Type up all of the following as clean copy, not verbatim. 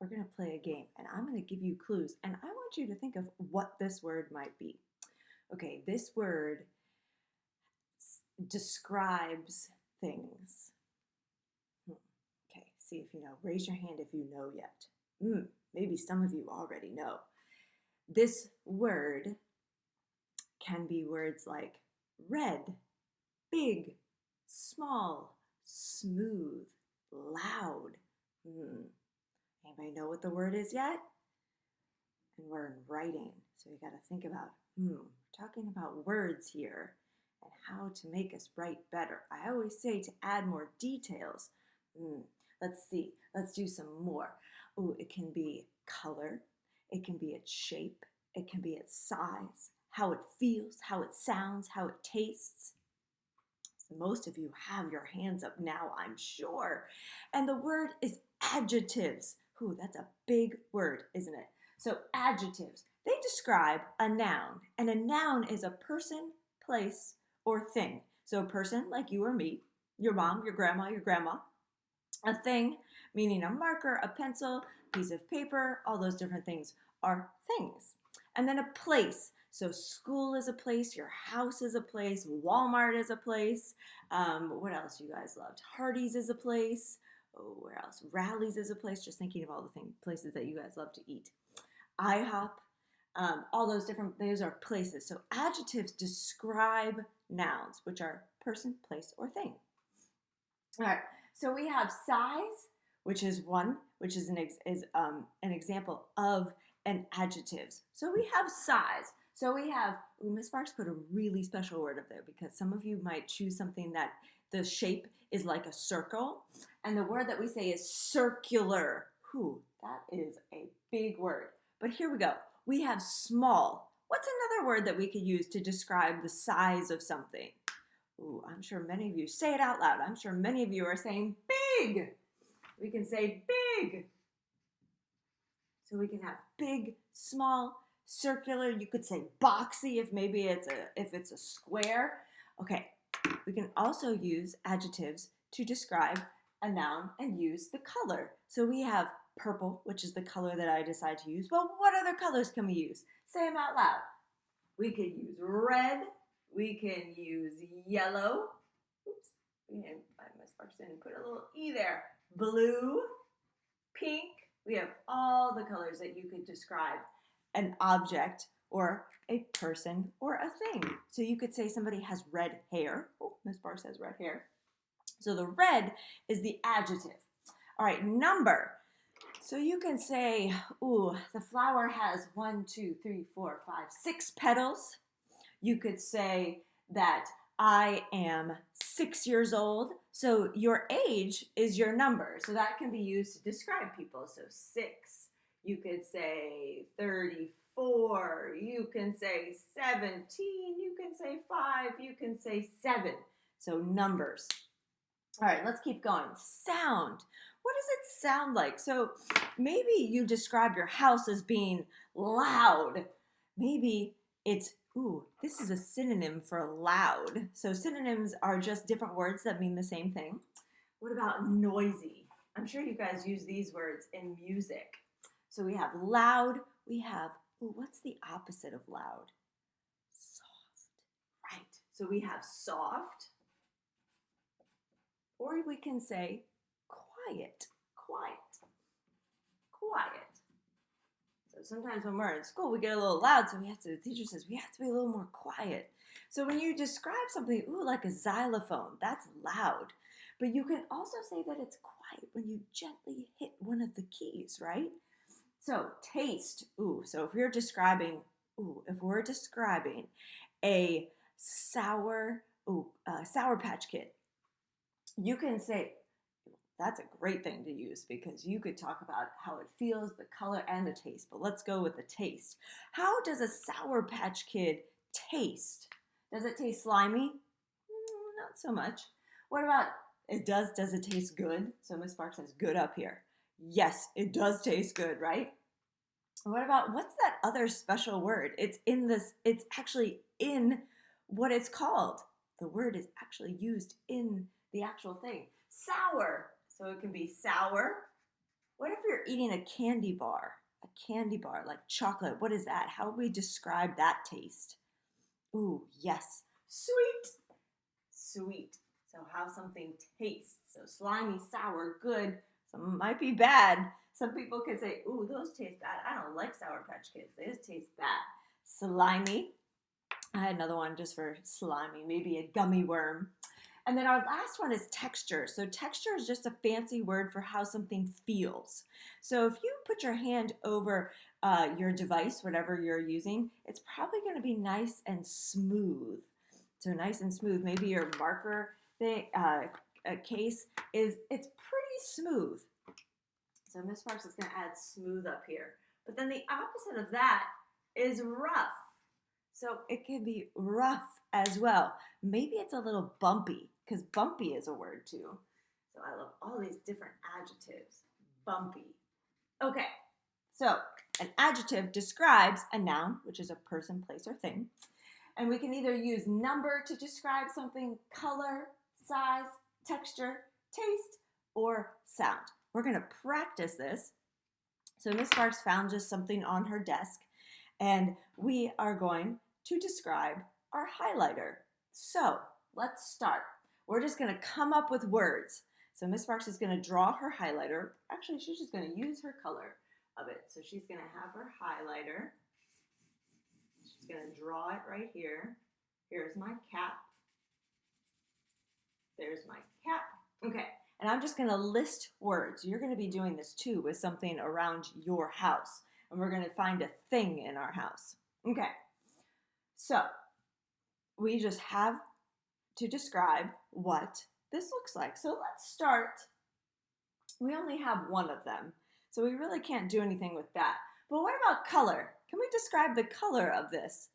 we're going to play a game, and I'm going to give you clues, and I want you to think of what this word might be. Okay, this word describes things. Okay, see if you know. Raise your hand if you know yet. Maybe some of you already know. This word can be words like red, big, small, smooth, loud. Anybody know what the word is yet? And we're in writing, so you got to think about, we're talking about words here and how to make us write better. I always say to add more details. Let's see. Let's do some more. It can be color. It can be its shape. It can be its size, how it feels, how it sounds, how it tastes. So most of you have your hands up now, I'm sure. And the word is adjectives. That's a big word, isn't it? So adjectives, they describe a noun. And a noun is a person, place, or thing. So a person like you or me, your mom, your grandma. A thing, meaning a marker, a pencil, piece of paper, all those different things are things. And then a place. So school is a place, your house is a place, Walmart is a place. What else you guys loved? Hardee's is a place. Where else? Rally's is a place. Just thinking of all the places that you guys love to eat. IHOP, all those are places. So adjectives describe nouns, which are person, place, or thing. All right. So we have size, which is an example of an adjectives. So we have size. So we have, Miss Sparks put a really special word up there because some of you might choose something that the shape is like a circle. And the word that we say is circular. That is a big word. But here we go. We have small. What's another word that we could use to describe the size of something? I'm sure many of you say it out loud. I'm sure many of you are saying big. We can say big. So we can have big, small, circular. You could say boxy if maybe it's a square. Okay. We can also use adjectives to describe a noun and use the color. So we have purple, which is the color that I decide to use. Well, what other colors can we use? Say them out loud. We could use red. We can use yellow. My sparks didn't put a little E there. Blue, pink. We have all the colors that you could describe an object or a person or a thing. So you could say somebody has red hair. Miss Sparks has red hair. So the red is the adjective. All right, number. So you can say, the flower has 6 petals. You could say that I am 6 years old. So your age is your number. So that can be used to describe people. So 6, you could say 34, you can say 17, you can say 5, you can say 7. So numbers. All right, let's keep going. Sound. What does it sound like? So maybe you describe your house as being loud. Maybe it's, this is a synonym for loud. So synonyms are just different words that mean the same thing. What about noisy? I'm sure you guys use these words in music. So we have loud. We have, what's the opposite of loud? Soft. Right. So we have soft. Or we can say quiet. So sometimes when we're in school, we get a little loud, so the teacher says we have to be a little more quiet. So when you describe something, like a xylophone, that's loud. But you can also say that it's quiet when you gently hit one of the keys, right? So taste. So if we're describing a Sour Patch Kid, you can say, that's a great thing to use because you could talk about how it feels, the color, and the taste. But let's go with the taste. How does a Sour Patch Kid taste? Does it taste slimy? Not so much. What about does it taste good? So Miss Sparks says good up here. Yes, it does taste good, right? What about, what's that other special word? It's actually in what it's called. The word is actually used in the actual thing. Sour. So it can be sour. What if you're eating a candy bar? A candy bar, like chocolate. What is that? How would we describe that taste? Ooh, yes. Sweet. Sweet. So how something tastes. So slimy, sour, good. Some might be bad. Some people could say, ooh, those taste bad. I don't like Sour Patch Kids. They just taste bad. Slimy. I had another one just for slimy, maybe a gummy worm. And then our last one is texture. So texture is just a fancy word for how something feels. So if you put your hand over your device, whatever you're using, it's probably going to be nice and smooth. So nice and smooth. Maybe your marker thing, case it's pretty smooth. So Miss Sparks is going to add smooth up here. But then the opposite of that is rough. So it can be rough as well. Maybe it's a little bumpy, because bumpy is a word too. So I love all these different adjectives. Bumpy. Okay, so an adjective describes a noun, which is a person, place, or thing. And we can either use number to describe something, color, size, texture, taste, or sound. We're going to practice this. So Miss Sparks found just something on her desk, and we are going to describe our highlighter. So let's start. We're just going to come up with words. So Miss Sparks is going to draw her highlighter. Actually, she's just going to use her color of it. So she's going to have her highlighter. She's going to draw it right here. Here's my cap. There's my cap. Okay, and I'm just going to list words. You're going to be doing this too with something around your house. And we're going to find a thing in our house. Okay, so we just have to describe what this looks like. So let's start. We only have one of them, so we really can't do anything with that. But what about color? Can we describe the color of this?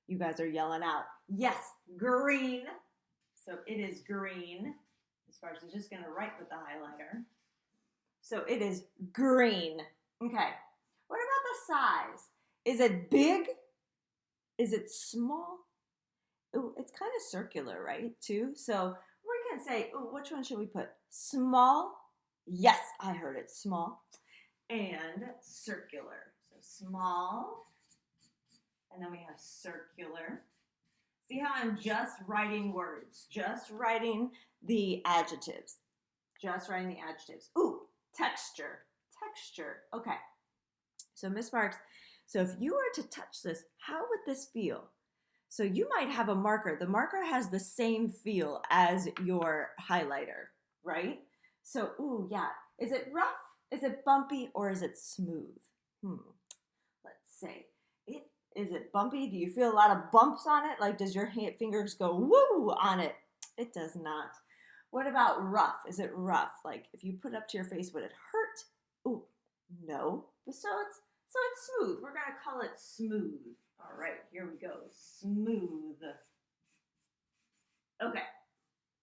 You guys are yelling out. Yes, green. So it is green. As far as it's just going to write with the highlighter. So it is green. Okay. What about the size? Is it big? Is it small? Ooh, it's kind of circular, right, too? So we're going to say, ooh, which one should we put? Small? Yes, I heard it, small. And circular. So small. And then we have circular. See how I'm just writing words, just writing the adjectives. Just writing the adjectives. Ooh, texture. Texture. Okay. So Miss Sparks, so if you were to touch this, how would this feel? So you might have a marker. The marker has the same feel as your highlighter, right? So, ooh, yeah. Is it rough? Is it bumpy? Or is it smooth? Let's see. Is it bumpy? Do you feel a lot of bumps on it? Like, does your fingers go woo on it? It does not. What about rough? Is it rough? Like, if you put it up to your face, would it hurt? Ooh, no. So it's smooth. We're going to call it smooth. All right, here we go. Smooth. Okay.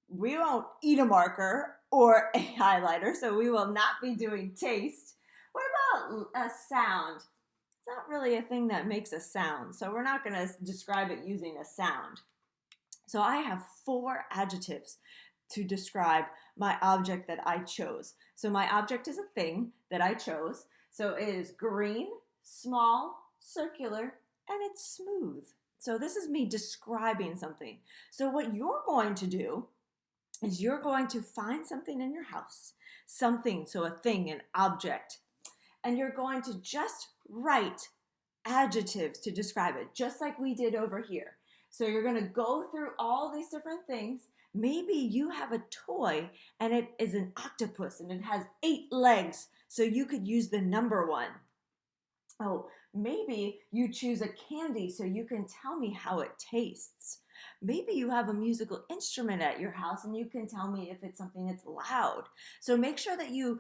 We won't eat a marker or a highlighter, so we will not be doing taste. What about a sound? It's not really a thing that makes a sound, so we're not going to describe it using a sound. So I have 4 adjectives to describe my object that I chose. So my object is a thing that I chose. So it is green, small, circular, and it's smooth. So this is me describing something. So what you're going to do is you're going to find something in your house, something, so a thing, an object, and you're going to just write adjectives to describe it, just like we did over here. So you're going to go through all these different things. Maybe you have a toy and it is an octopus and it has 8 legs, so you could use the number 1. Oh, maybe you choose a candy so you can tell me how it tastes. Maybe you have a musical instrument at your house and you can tell me if it's something that's loud. So make sure that you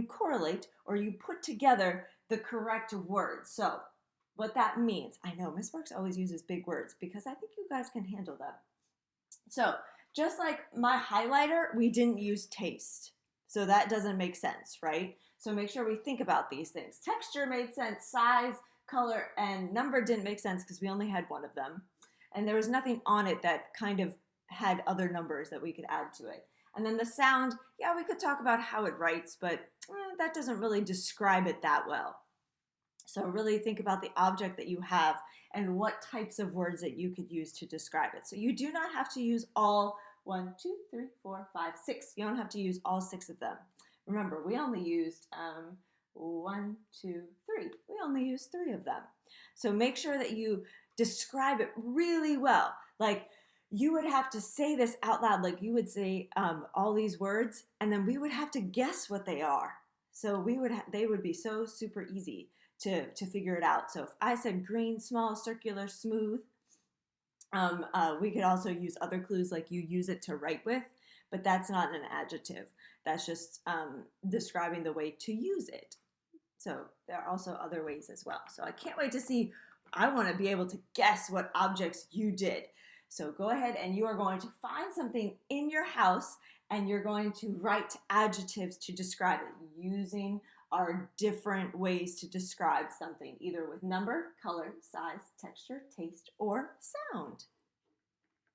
correlate or you put together the correct words. So what that means, I know Miss Sparks always uses big words because I think you guys can handle them. So just like my highlighter, we didn't use taste. So that doesn't make sense, right? So make sure we think about these things. Texture made sense, size, color, and number didn't make sense because we only had one of them. And there was nothing on it that kind of had other numbers that we could add to it. And then the sound, yeah, we could talk about how it writes, but that doesn't really describe it that well. So really think about the object that you have and what types of words that you could use to describe it. So you do not have to use all 1, 2, 3, 4, 5, 6. You don't have to use all 6 of them. Remember, we only used 1, 2, 3. We only used 3 of them. So make sure that you describe it really well. Like you would have to say this out loud, like you would say all these words, and then we would have to guess what they are. So they would be so super easy to figure it out. So if I said green, small, circular, smooth, we could also use other clues like you use it to write with, but that's not an adjective. That's just describing the way to use it. So there are also other ways as well. So I can't wait to see. I want to be able to guess what objects you did. So go ahead and you are going to find something in your house and you're going to write adjectives to describe it using our different ways to describe something, either with number, color, size, texture, taste, or sound.